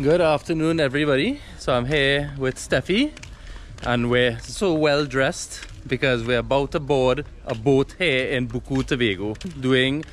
Good afternoon, everybody. So I'm here with Steffi, and we're so well dressed because we're about to board a boat here in Buccoo, Tobago, doing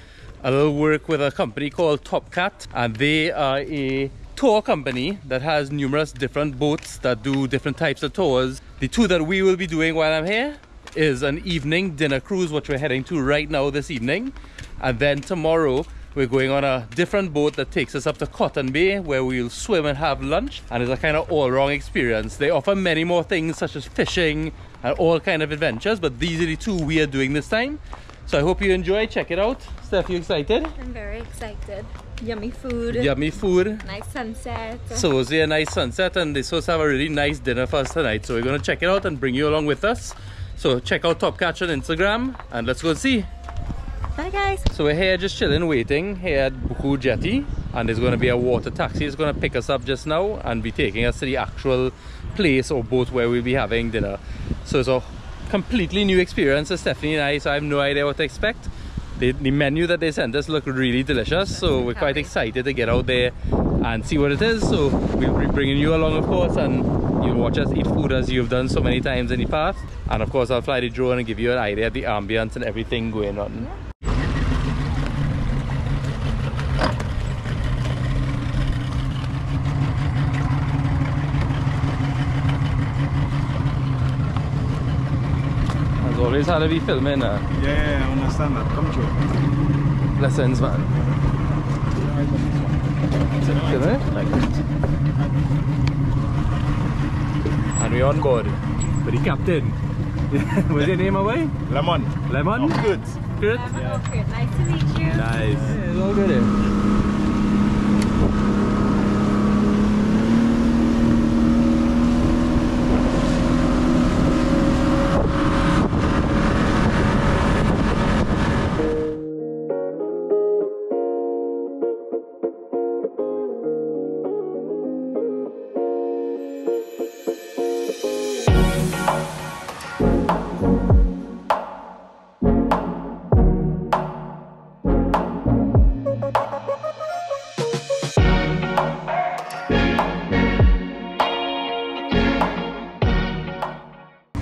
a little work with a company called Topcat, and they are a tour company that has numerous different boats that do different types of tours. The two that we will be doing while I'm here is an evening dinner cruise, which we're heading to right now this evening, and then tomorrow we're going on a different boat that takes us up to Cotton Bay, where we'll swim and have lunch, and it's a kind of all-round experience. They offer many more things such as fishing and all kind of adventures, but these are the two we are doing this time. So I hope you enjoy. Check it out. Steph, you excited? I'm very excited. Yummy food. Yummy food. Nice sunset. So it's a nice sunset, and they're supposed to have a really nice dinner for us tonight. So we're going to check it out and bring you along with us. So check out Topcat on Instagram, and let's go see. Bye guys. So we're here just chilling, waiting here at Buccoo Jetty, and there's going to be a water taxi. It's going to pick us up just now and be taking us to the actual place or boat where we'll be having dinner. So it's a completely new experience for Stephanie and I, so I have no idea what to expect. The menu that they sent us looked really delicious, so we're quite excited to get out there and see what it is. So we'll be bringing you along, of course, and you'll watch us eat food as you've done so many times in the past. And of course I'll fly the drone and give you an idea of the ambience and everything going on. Yeah. Always had to be filming. Yeah, I understand that. Come through. Lessons, man. And we're on board with the captain. What's your name away? Lemon. Lemon? Oh, good. Good? Yeah. Okay. Nice to meet you. Nice. Yeah, it's all good here.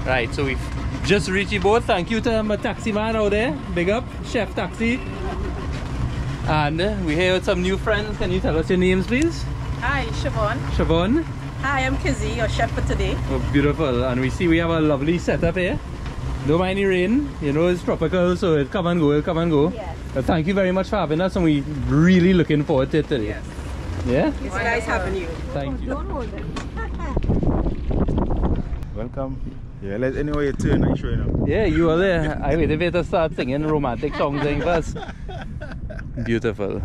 Right, so we've just reached the boat. Thank you to my taxi man out there. Big up, Chef Taxi. And we're here with some new friends. Can you tell us your names, please? Hi, Siobhan. Siobhan. Hi, I'm Kizzy, your chef for today. Oh, beautiful. And we see we have a lovely setup here. Don't mind the rain. You know, it's tropical, so it'll come and go, it'll come and go. Yes. But thank you very much for having us, and we're really looking forward to it today. Yes. Yeah? It's nice having you. Thank you. Don't hold it. Welcome. Yeah, anyway you turn and show you. Yeah, you are there. I waited for you to start singing romantic songs in first. Beautiful.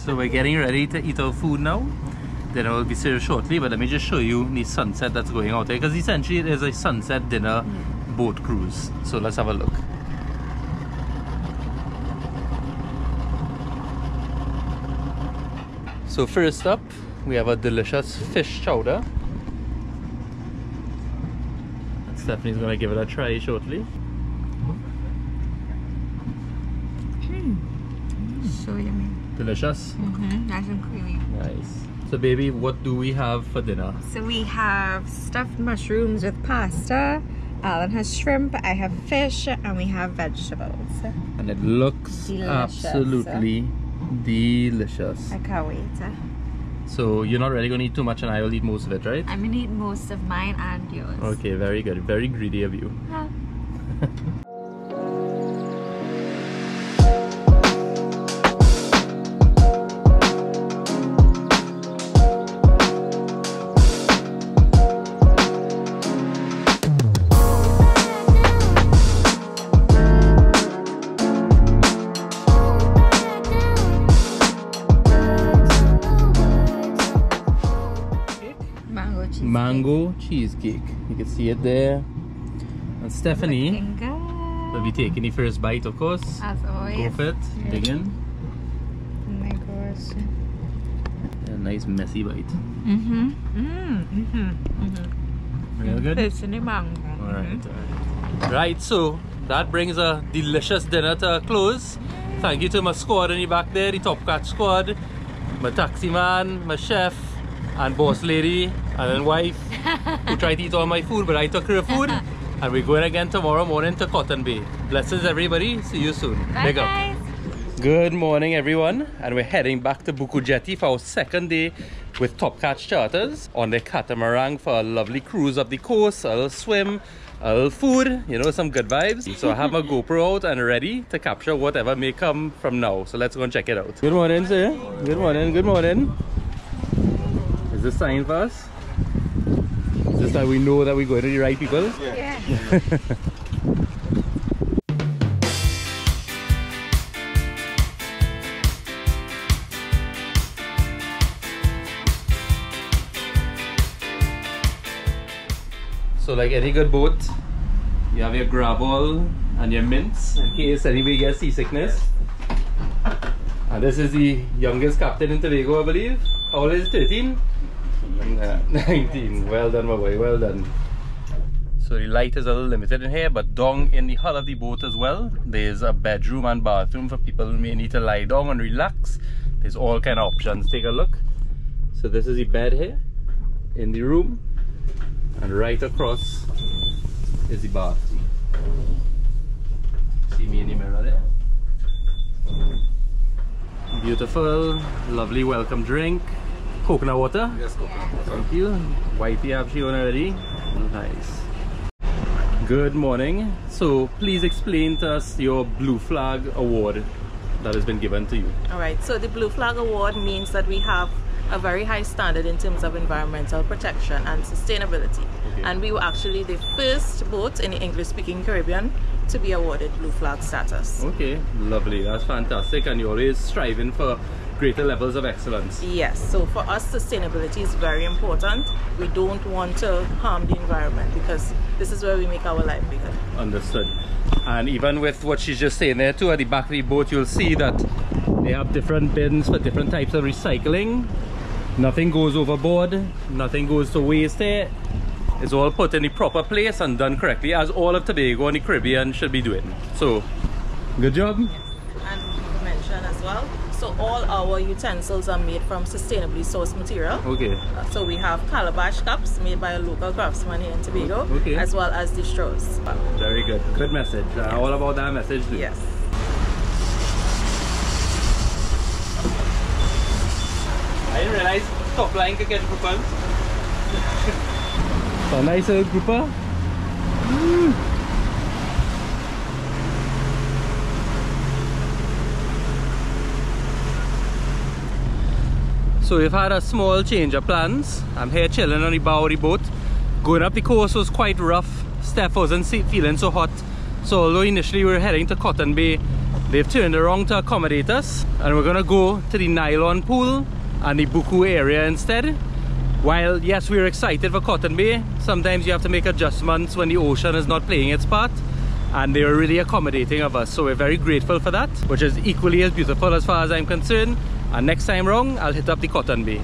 So we're getting ready to eat our food now. Dinner will be served shortly, but let me just show you the sunset that's going out there, because essentially it is a sunset dinner boat cruise. So let's have a look. So first up, we have a delicious fish chowder. Stephanie's gonna give it a try shortly. So yummy. Delicious? Nice and creamy. Nice. So baby, what do we have for dinner? So we have stuffed mushrooms with pasta. Alan has shrimp, I have fish, and we have vegetables. And it looks Delicious. absolutely delicious. I can't wait. So you're not really gonna eat too much, and I will eat most of it, right? I'm gonna eat most of mine and yours. Okay, very good. Very greedy of you. Yeah. cheesecake. You can see it there. And Stephanie will be taking the first bite, of course. As always. Go for it. Dig in. Oh my gosh. A nice messy bite. Real good? It's in the mango. Alright. Right, so that brings a delicious dinner to a close. Thank you to my squad in the back there, the Top Catch squad, my taxi man, my chef, and boss lady, and then wife, who tried to eat all my food, but I took her food. And we're going again tomorrow morning to Cotton Bay. Blessings everybody, see you soon. Bye guys. Good morning everyone, and we're heading back to Buccoo Jetty for our second day with Top Catch Charters on the Catamaran for a lovely cruise up the coast, a little swim, a little food, you know, some good vibes. So I have my GoPro out and ready to capture whatever may come from now. So let's go and check it out. Good morning, sir. Good morning, good morning. Is this sign for us? Is this that we know that we're going to the right people? Yeah. So like any good boat, you have your grab all and your mints in case anybody gets seasickness. And this is the youngest captain in Tobago, I believe. How old is 13? 19. Well done, my boy, well done. So the light is a little limited in here, but down in the hull of the boat as well, there's a bedroom and bathroom for people who may need to lie down and relax. There's all kind of options. Take a look. So this is the bed here in the room, and right across is the bath. See me in the mirror there. Beautiful, lovely welcome drink. Coconut water? Yes, coconut water. Thank you. Whitey have she on already? Nice. Good morning. So please explain to us your Blue Flag Award that has been given to you. Alright, so the Blue Flag Award means that we have a very high standard in terms of environmental protection and sustainability. Okay. And we were actually the first boat in the English-speaking Caribbean to be awarded Blue Flag status. Okay, lovely. That's fantastic. And you're always striving for greater levels of excellence. Yes, so for us sustainability is very important. We don't want to harm the environment because this is where we make our livelihood. Understood. And even with what she's just saying there too, at the back of the boat you'll see that they have different bins for different types of recycling. Nothing goes overboard, nothing goes to waste there. It's all put in the proper place and done correctly, as all of Tobago and the Caribbean should be doing. So, good job. Yes. And to mention as well, so all our utensils are made from sustainably sourced material. Okay. So we have calabash cups made by a local craftsman here in Tobago, Okay. as well as the straws. Very good. Good message. All about that message too. Yes. I didn't realize top line could get groupers. So nice little grouper. So we've had a small change of plans. I'm here chilling on the bow of the boat. Going up the coast was quite rough. Steph wasn't feeling so hot. So although initially we were heading to Cotton Bay, they've turned around to accommodate us. And we're gonna go to the Nylon pool and the Buccoo area instead. While yes, we're excited for Cotton Bay, sometimes you have to make adjustments when the ocean is not playing its part. And they were really accommodating of us, so we're very grateful for that, which is equally as beautiful as far as I'm concerned. And next time round, I'll hit up the Cotton Bay.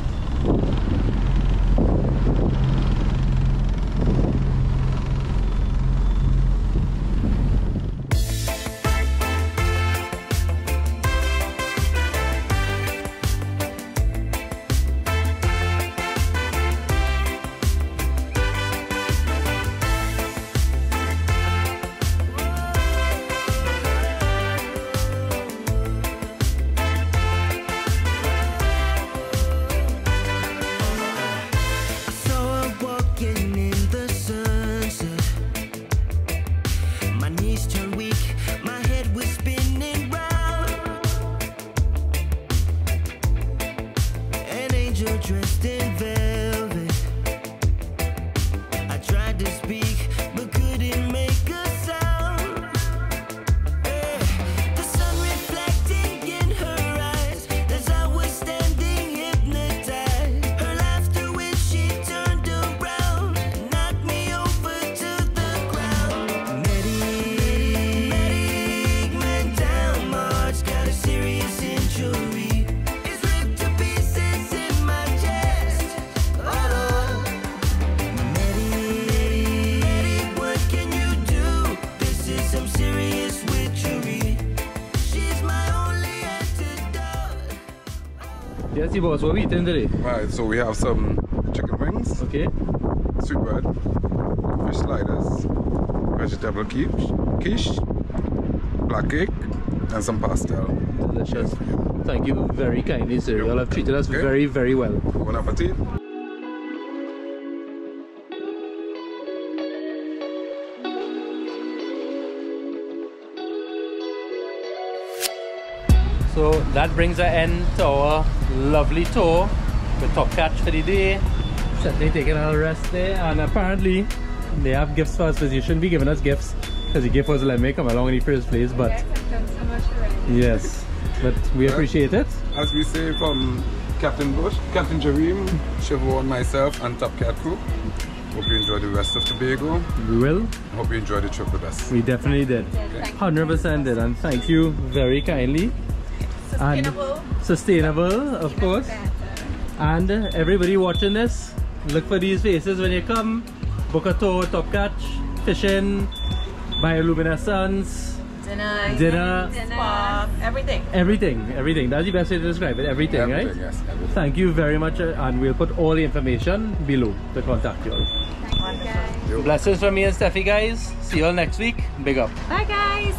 Yes, boss, what are we eating today? Right, so we have some chicken wings, Okay. sweet bread, fish sliders, vegetable quiche, black cake, and some pastel. Delicious. Thank you very kindly, sir. You all have treated us very, very well. Bon appetit. So that brings an end to our lovely tour with Top Catch for the day. Certainly taking a rest there, and apparently they have gifts for us, because you shouldn't be giving us gifts because the gift was let me come along in the first place, but yes, but we appreciate it. As we say from Captain Bush, Captain Jareem, Chevron, and myself, and Top Cat crew. Hope you enjoy the rest of Tobago. We will. Hope you enjoyed the trip with us. We definitely did. 100% did, and thank you very kindly. Sustainable, of course. And everybody watching this, look for these faces when you come. Book a tour, Top Catch, fishing, bioluminescence, dinner, Spa, everything. Everything. That's the best way to describe it. Everything, right? Yes, everything. Thank you very much, and we'll put all the information below to contact you all. Thank you, guys. Blessings from me and Steffi, guys. See you all next week. Big up. Bye, guys.